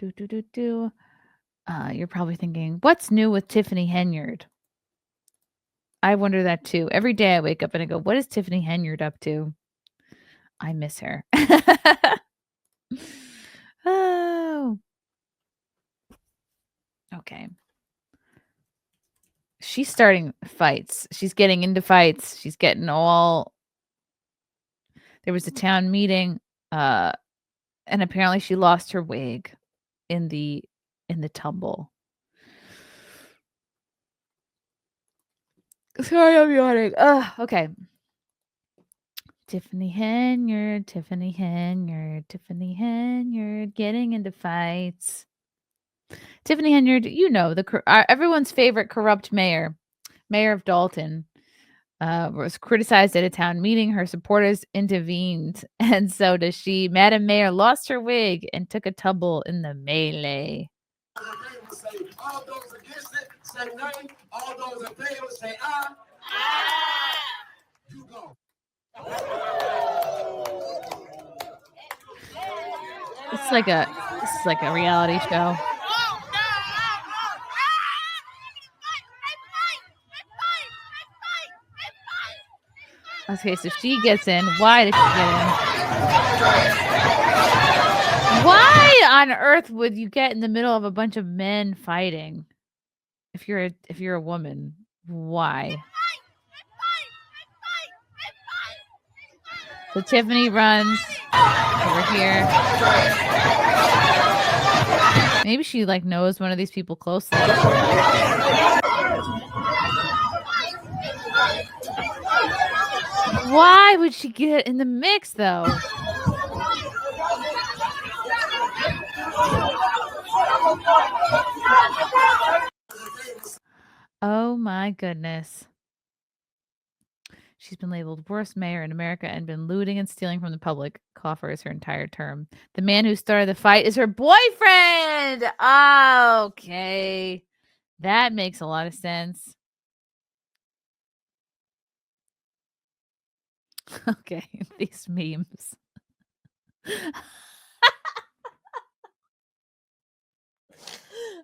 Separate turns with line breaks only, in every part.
You're probably thinking, what's new with Tiffany Henyard? I wonder that too. Every day I wake up and I go, what is Tiffany Henyard up to? I miss her. Oh. Okay. She's starting fights. She's getting into fights. She's getting all. There was a town meeting, and apparently she lost her wig in the tumble. Sorry, I'm yawning. Okay. Tiffany Henyard, getting into fights. Tiffany Henyard, you know, everyone's favorite corrupt mayor of Dolton, was criticized at a town meeting. Her supporters intervened, and so does she. Madam Mayor lost her wig and took a tumble in the melee. All those against it, say nay. All those in favor, say aye. Aye. You go. It's like a reality show. Okay, so she gets in. Why did she get in? Why on earth would you get in the middle of a bunch of men fighting? If you're a woman, why? So Tiffany runs over here. Maybe she knows one of these people closely. Why would she get in the mix though? Oh my goodness. She's been labeled worst mayor in America and been looting and stealing from the public coffers her entire term. The man who started the fight is her boyfriend. Okay. That makes a lot of sense. Okay, these memes.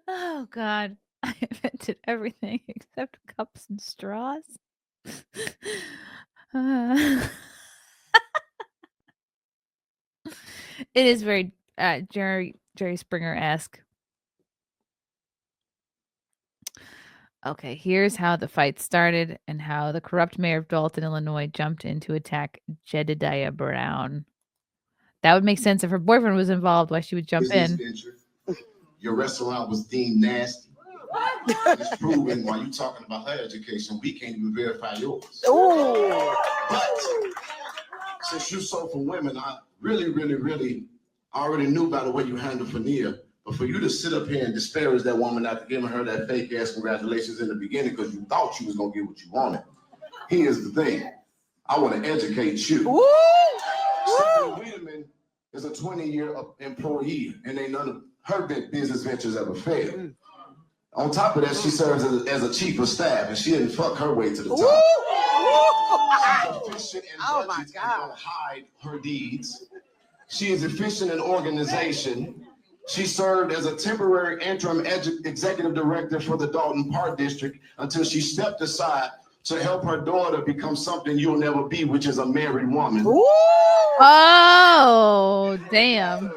Oh God. I invented everything except cups and straws. It is very Jerry Springer-esque. Okay, here's how the fight started and how the corrupt mayor of Dolton, Illinois, jumped in to attack Jedediah Brown. That would make sense if her boyfriend was involved. Why she would jump in?
Venture. Your restaurant was deemed nasty. It's proven while you talking about her education, we can't even verify yours. Ooh. But since you sold for women, I really already knew by the way you handled Fania. But for you to sit up here and disparage that woman after giving her that fake ass congratulations in the beginning because you thought you was gonna get what you wanted. Here's the thing. I want to educate you. Stephanie Wiedemann is a 20-year employee, and ain't none of her business ventures ever failed. On top of that, she serves as a chief of staff, and she didn't fuck her way to the top. She's efficient in budgets and don't hide her deeds. She is efficient in organization. She served as a temporary interim executive director for the Dolton Park District until she stepped aside to help her daughter become something you'll never be, which is a married woman. Ooh.
Oh, damn.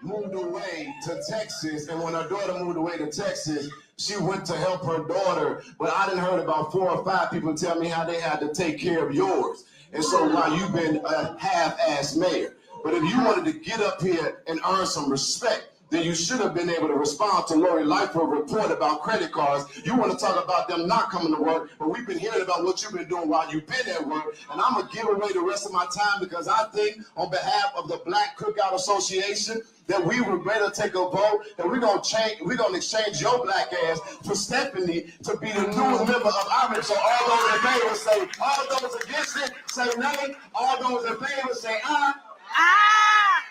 Moved away to Texas, and when her daughter moved away to Texas, she went to help her daughter. But I done heard about 4 or 5 people tell me how they had to take care of yours. And so while you've been a half-ass mayor, but if you wanted to get up here and earn some respect, then you should have been able to respond to Lori Lightfoot report about credit cards. You want to talk about them not coming to work, but we've been hearing about what you've been doing while you've been at work. And I'm going to give away the rest of my time because I think on behalf of the Black Cookout Association that we would better take a vote and we're going to exchange your black ass for Stephanie to be the newest member of our. So all those in favor say, all those against it say nay. All those in favor say aye. Aye.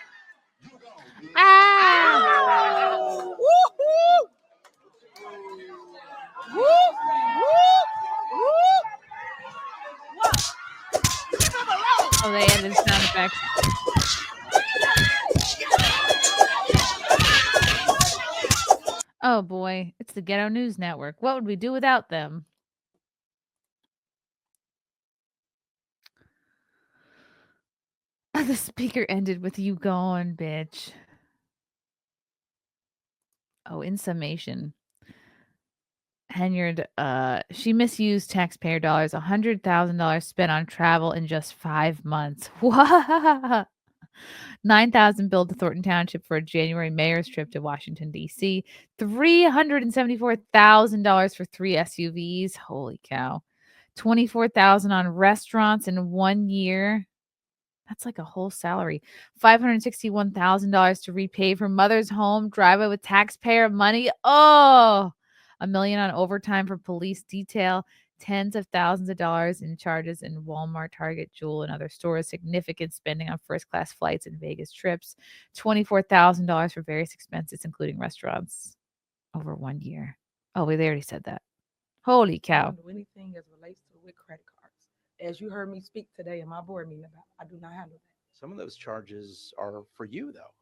Ah!
Woo-hoo! Woo! Woo!
Oh, they added sound effects. Oh boy, it's the Ghetto News Network. What would we do without them? The speaker ended with "You gone, bitch." Oh, in summation, Henyard, she misused taxpayer dollars, $100,000 spent on travel in just 5 months. What? 9,000 billed to Thornton Township for a January mayor's trip to Washington, D.C. $374,000 for 3 SUVs. Holy cow. 24,000 on restaurants in 1 year. That's like a whole salary. $561,000 to repave her mother's home driveway with taxpayer money. Oh, $1 million on overtime for police detail. Tens of thousands of dollars in charges in Walmart, Target, Jewel, and other stores. Significant spending on first-class flights and Vegas trips. $24,000 for various expenses, including restaurants, over 1 year. Oh, wait, they already said that. Holy
I
cow.
don't do anything as relates to with credit cards. As you heard me speak today in my board meeting about, I do not handle that.
Some of those charges are for you, though.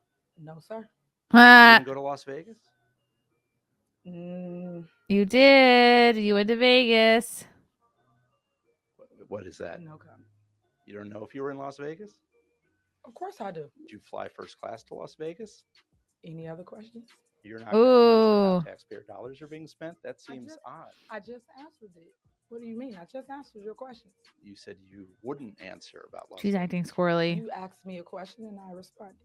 No, sir.
You
Ah,
didn't go to Las Vegas?
Mm,
you did. You went to Vegas.
What is that?
no comment.
You don't know if you were in Las Vegas?
Of course I do.
Did you fly first class to Las Vegas?
Any other questions?
You're not going to answer
Ooh.
how taxpayer dollars are being spent? That seems odd.
I just answered it. What do you mean? I just answered your question.
You said you wouldn't answer about Las
She's
Vegas.
acting squirrely.
You asked me a question and I responded.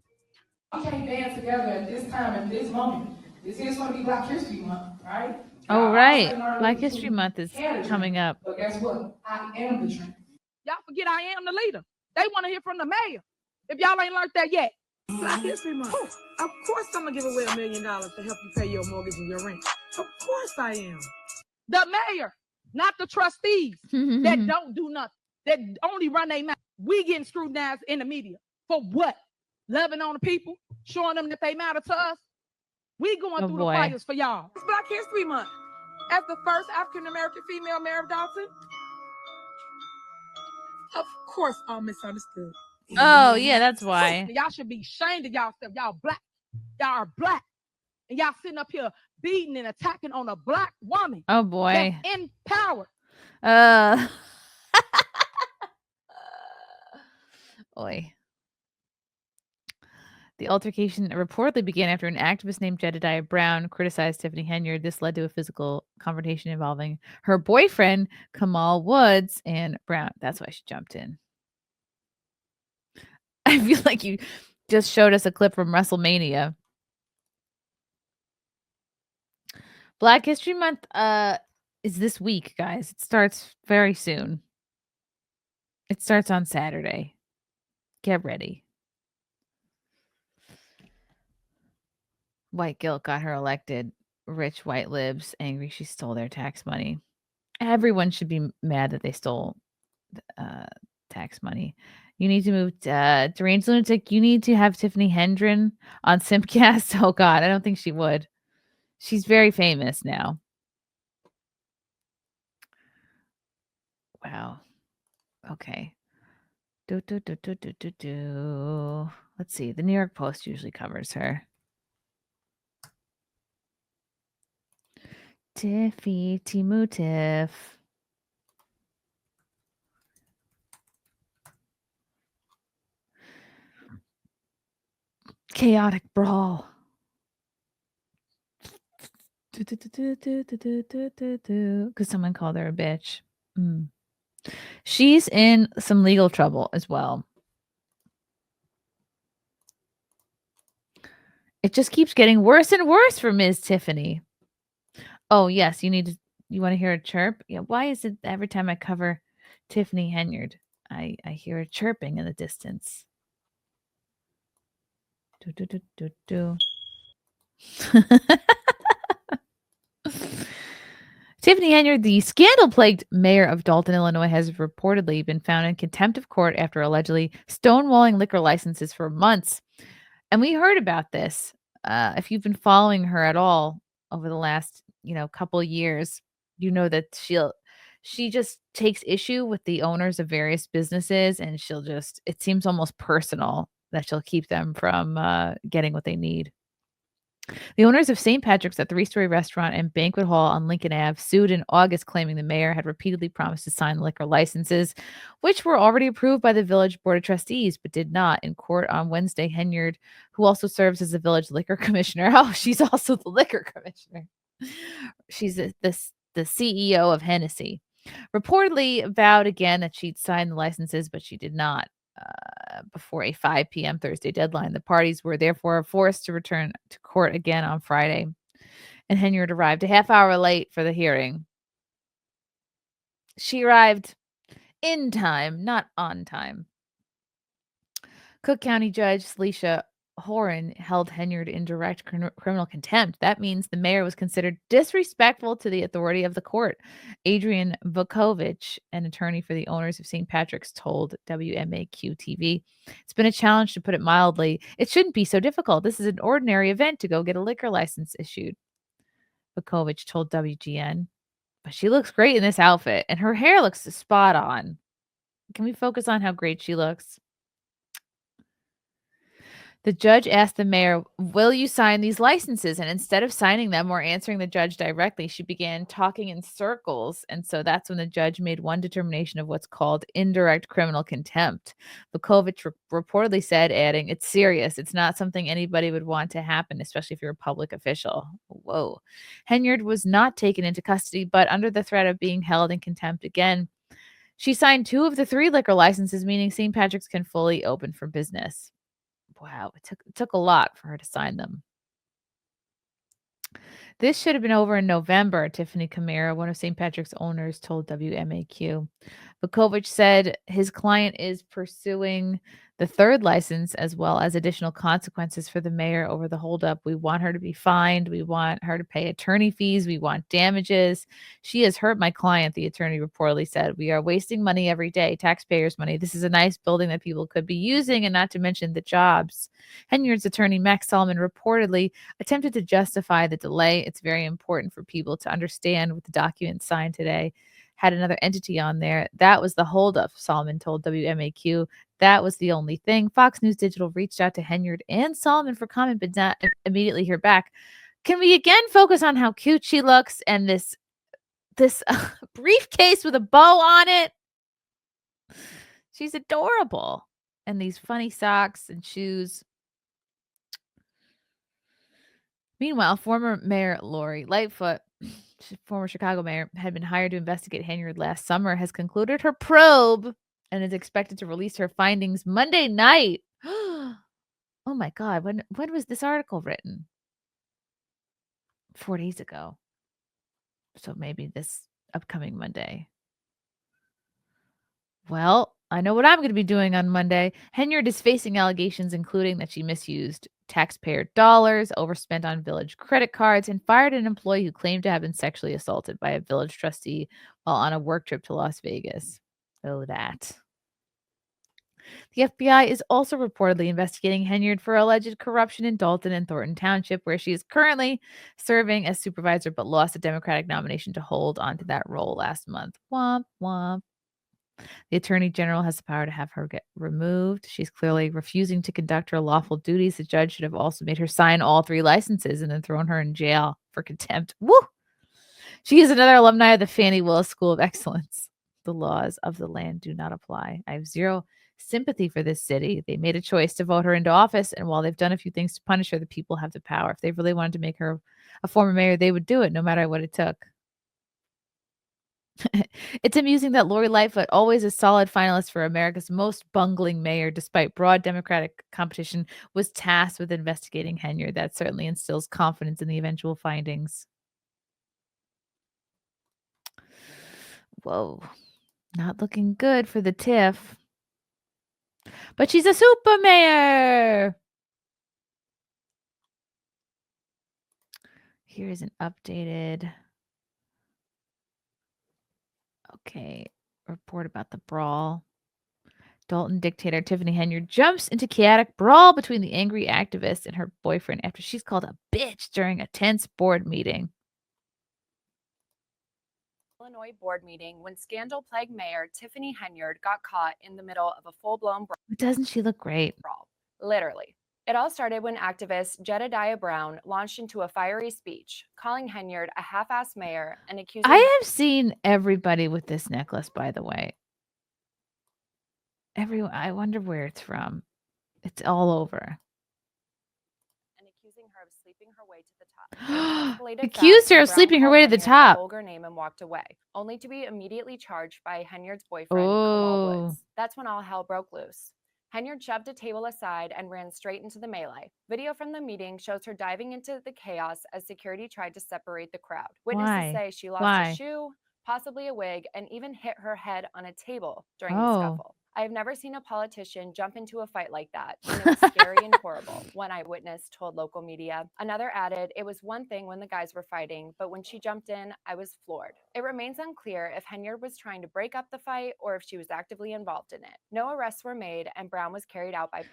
We can't band together at this time, at this moment. This is going to be Black History Month, right?
Oh,
Now,
right.
all of a sudden, our
Black
leader
History
can
Month is
carry the
coming
trend.
up.
But guess what? I am the trend.
Y'all forget I am the leader. They want to hear from the mayor. If y'all ain't learned that yet. Black History Month. Of course I'm going to give away $1 million to help you pay your mortgage and your rent. Of course I am. The mayor, not the trustees that don't do nothing, that only run their mouth. We getting scrutinized in the media. For what? Loving on the people, showing them that they matter to us. We going
Oh,
through
boy.
the fires for y'all. It's Black History Month. As the first African-American female mayor of Dolton, of course I'm misunderstood.
Oh, yeah, that's why.
Y'all should be ashamed of y'allself. Y'all black. Y'all are black. And y'all sitting up here beating and attacking on a black woman
Oh, boy.
that's in power.
Oy. The altercation reportedly began after an activist named Jedediah Brown criticized Tiffany Henyard. This led to a physical confrontation involving her boyfriend, Kamal Woods, and Brown. That's why she jumped in. I feel like you just showed us a clip from WrestleMania. Black History Month is this week, guys. It starts very soon. It starts on Saturday. Get ready. White guilt got her elected. Rich white libs angry she stole their tax money. Everyone should be mad that they stole tax money. You need to move Deranged Lunatic. You need to have Tiffany Hendren on Simpcast. Oh, God. I don't think she would. She's very famous now. Wow. Okay. Let's see. The New York Post usually covers her. Tiffy, Timu Tiff. Chaotic brawl. Because someone called her a bitch. She's in some legal trouble as well. It just keeps getting worse and worse for Ms. Tiffany. Oh, yes, you want to hear a chirp? Yeah, why is it every time I cover Tiffany Henyard, I hear a chirping in the distance? Tiffany Henyard, the scandal-plagued mayor of Dolton, Illinois, has reportedly been found in contempt of court after allegedly stonewalling liquor licenses for months. And we heard about this. If you've been following her at all over the last, couple of years, you know that she just takes issue with the owners of various businesses, and it seems almost personal that she'll keep them from getting what they need. The owners of St. Patrick's, a three-story restaurant and banquet hall on Lincoln Ave, sued in August, claiming the mayor had repeatedly promised to sign liquor licenses, which were already approved by the village board of trustees, but did not. In court on Wednesday, Henyard, who also serves as the village liquor commissioner, oh, she's also the liquor commissioner. She's the CEO of Hennessy. Reportedly vowed again that she'd sign the licenses, but she did not. Before a 5 p.m. Thursday deadline. The parties were therefore forced to return to court again on Friday, and Henyard arrived a half hour late for the hearing. She arrived in time, not on time. Cook County Judge Celicia Horan held Henyard in direct criminal contempt. That means the mayor was considered disrespectful to the authority of the court. Adrian Vukovich, an attorney for the owners of St. Patrick's, told WMAQ TV, "It's been a challenge, to put it mildly. It shouldn't be so difficult. This is an ordinary event to go get a liquor license issued," Vukovich told WGN. "But she looks great in this outfit, and her hair looks spot on. Can we focus on how great she looks?" The judge asked the mayor, "Will you sign these licenses?" And instead of signing them or answering the judge directly, she began talking in circles. And so that's when the judge made one determination of what's called indirect criminal contempt. Vukovich reportedly said, adding, "It's serious. It's not something anybody would want to happen, especially if you're a public official." Whoa. Henyard was not taken into custody, but under the threat of being held in contempt again. She signed 2 of the 3 liquor licenses, meaning St. Patrick's can fully open for business. Wow, it took a lot for her to sign them. This should have been over in November, Tiffany Mayr, one of St. Patrick's owners, told WMAQ. Vukovich said his client is pursuing the 3rd license as well as additional consequences for the mayor over the holdup. "We want her to be fined. We want her to pay attorney fees. We want damages. She has hurt my client," the attorney reportedly said. "We are wasting money every day, taxpayers' money. This is a nice building that people could be using, and not to mention the jobs." Henyard's attorney, Max Solomon, reportedly attempted to justify the delay. "It's very important for people to understand what the document signed today had another entity on there. That was the holdup," Solomon told WMAQ. "That was the only thing." Fox News Digital reached out to Henyard and Solomon for comment, but not immediately hear back. Can we again focus on how cute she looks and this briefcase with a bow on it? She's adorable. And these funny socks and shoes. Meanwhile, former Mayor Lori Lightfoot, former Chicago mayor, had been hired to investigate Henyard last summer, has concluded her probe and is expected to release her findings Monday night. Oh my God. When was this article written? 4 days ago. So maybe this upcoming Monday. Well, I know what I'm going to be doing on Monday. Henyard is facing allegations, including that she misused taxpayer dollars, overspent on village credit cards, and fired an employee who claimed to have been sexually assaulted by a village trustee while on a work trip to Las Vegas. Oh, that. The FBI is also reportedly investigating Henyard for alleged corruption in Dolton and Thornton Township, where she is currently serving as supervisor but lost a Democratic nomination to hold onto that role last month. Womp womp. The attorney general has the power to have her get removed. She's clearly refusing to conduct her lawful duties. The judge should have also made her sign all 3 licenses and then thrown her in jail for contempt. Woo! She is another alumni of the Fannie Willis School of Excellence. "The laws of the land do not apply. I have zero sympathy for this city. They made a choice to vote her into office, and while they've done a few things to punish her, the people have the power. If they really wanted to make her a former mayor, they would do it, no matter what it took." It's amusing that Lori Lightfoot, always a solid finalist for America's most bungling mayor despite broad Democratic competition, was tasked with investigating Henyard. That certainly instills confidence in the eventual findings. Whoa, not looking good for the TIFF. But she's a super mayor. Here's an updated report about the brawl. Dolton dictator Tiffany Henyard jumps into chaotic brawl between the angry activist and her boyfriend after she's called a bitch during a tense board meeting.
Illinois board meeting when scandal-plagued Mayor Tiffany Henyard got caught in the middle of a full-blown
Doesn't she look great?
brawl. Literally. It all started when activist Jedediah Brown launched into a fiery speech, calling Henyard a half-assed mayor and accusing
I have seen everybody with this necklace, by the way. I wonder where it's from. It's all over.
accusing her of sleeping her way to the top. Escalated
Accused
fast
her
when
of
Brown
sleeping her
called
way to the
Henyard a
top.
vulgar name and walked away, only to be immediately charged by Henyard's boyfriend, Kamal
Oh,
Woods. That's when all hell broke loose. Henyard shoved a table aside and ran straight into the melee. Video from the meeting shows her diving into the chaos as security tried to separate the crowd. Witnesses
why?
say she lost
Why?
a shoe, possibly a wig, and even hit her head on a table during the
Oh.
scuffle. I have never seen a politician jump into a fight like that, and it was scary and horrible, one eyewitness told local media. Another added, it was one thing when the guys were fighting, but when she jumped in, I was floored. It remains unclear if Henyard was trying to break up the fight or if she was actively involved in it. No arrests were made, and Brown was carried out by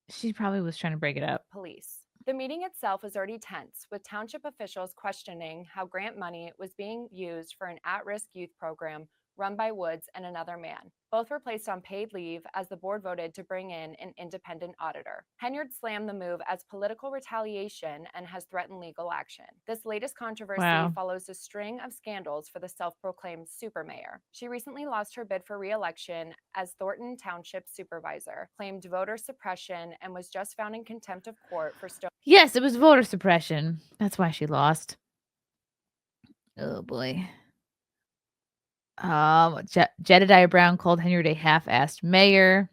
She probably was trying to break it up.
police. The meeting itself was already tense, with township officials questioning how grant money was being used for an at-risk youth program run by Woods and another man. Both were placed on paid leave as the board voted to bring in an independent auditor. Henyard slammed the move as political retaliation and has threatened legal action. This latest controversy follows a string of scandals for the self-proclaimed Super Mayor. She recently lost her bid for re-election as Thornton Township supervisor, claimed voter suppression, and was just found in contempt of court for
Yes, it was voter suppression. That's why she lost. Oh boy. Jedediah Brown called Henyard a half-assed mayor.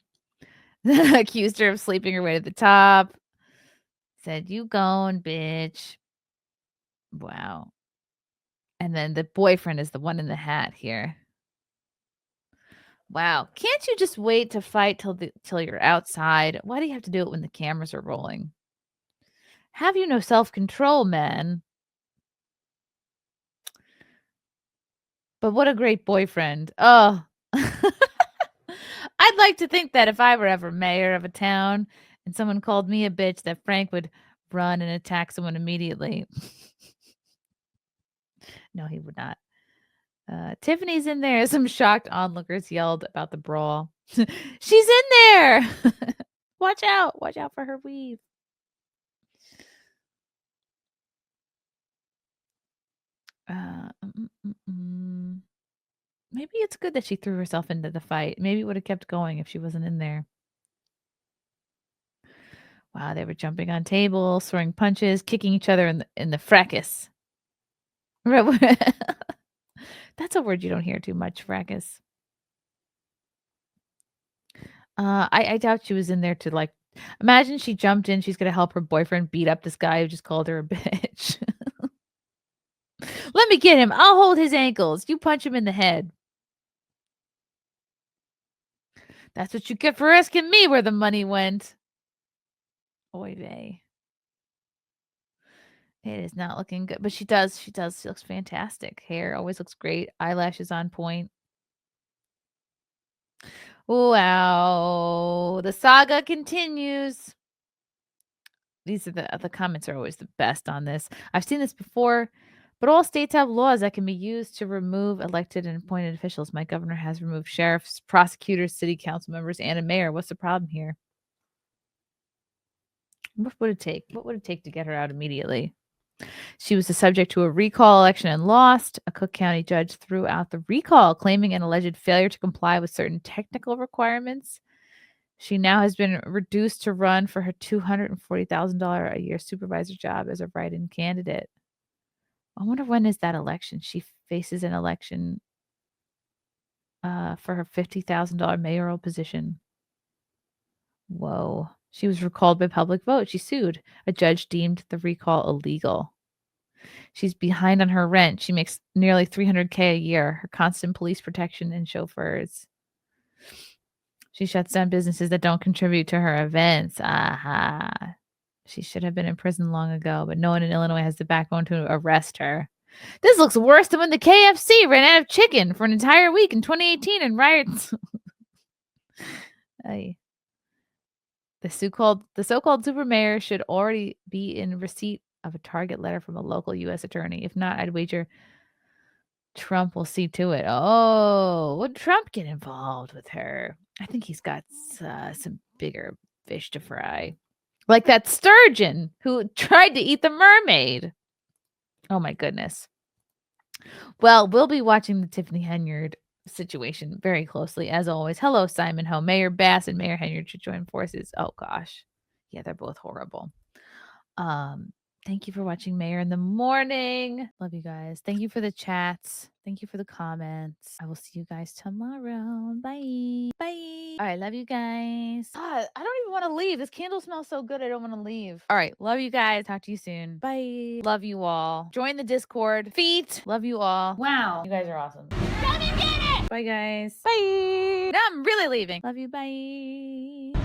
Accused her of sleeping her way to the top. Said, you going, bitch. Wow. And then the boyfriend is the one in the hat here. Wow. Can't you just wait to fight till you're outside? Why do you have to do it when the cameras are rolling? Have you no self-control, man? But what a great boyfriend. Oh. I'd like to think that if I were ever mayor of a town and someone called me a bitch, that Frank would run and attack someone immediately. No, he would not. Tiffany's in there. Some shocked onlookers yelled about the brawl. She's in there. Watch out. Watch out for her weave. Maybe it's good that she threw herself into the fight. Maybe it would have kept going if she wasn't in there. Wow, they were jumping on tables, throwing punches, kicking each other in the fracas. That's a word you don't hear too much, fracas. I doubt she was in there to like. Imagine she jumped in. She's gonna help her boyfriend beat up this guy who just called her a bitch. Let me get him. I'll hold his ankles. You punch him in the head. That's what you get for asking me where the money went. Oy vey. It is not looking good, but she does. She looks fantastic. Hair always looks great. Eyelashes on point. Wow. The saga continues. These are the comments are always the best on this. I've seen this before, but all states have laws that can be used to remove elected and appointed officials. My governor has removed sheriffs, prosecutors, city council members, and a mayor. What's the problem here? What would it take? What would it take to get her out immediately? She was the subject to a recall election and lost. A Cook County judge threw out the recall, claiming an alleged failure to comply with certain technical requirements. She now has been reduced to run for her $240,000 a year supervisor job as a write-in candidate. I wonder when is that election? She faces an election for her $50,000 mayoral position. Whoa. She was recalled by public vote. She sued. A judge deemed the recall illegal. She's behind on her rent. She makes nearly $300K a year. Her constant police protection and chauffeurs. She shuts down businesses that don't contribute to her events. Aha. She should have been in prison long ago, but no one in Illinois has the backbone to arrest her. This looks worse than when the KFC ran out of chicken for an entire week in 2018 and riots. The so-called super mayor should already be in receipt of a target letter from a local U.S. attorney. If not, I'd wager Trump will see to it. Oh, would Trump get involved with her? I think he's got some bigger fish to fry. Like that sturgeon who tried to eat the mermaid. Oh my goodness. Well, we'll be watching the Tiffany Henyard situation very closely, as always. Hello, Simon Ho. Mayor Bass and Mayor Henyard should join forces. Oh gosh. Yeah, they're both horrible. Thank you for watching Mayor in the Morning. Love you guys. Thank you for the chats. Thank you for the comments. I will see you guys tomorrow. Bye. Bye. All right. Love you guys. God, I don't even want to leave. This candle smells so good. I don't want to leave. All right. Love you guys. Talk to you soon. Bye. Love you all. Join the Discord. Feet. Love you all. Wow. You guys are awesome. Bye, guys. Bye. Now I'm really leaving. Love you. Bye.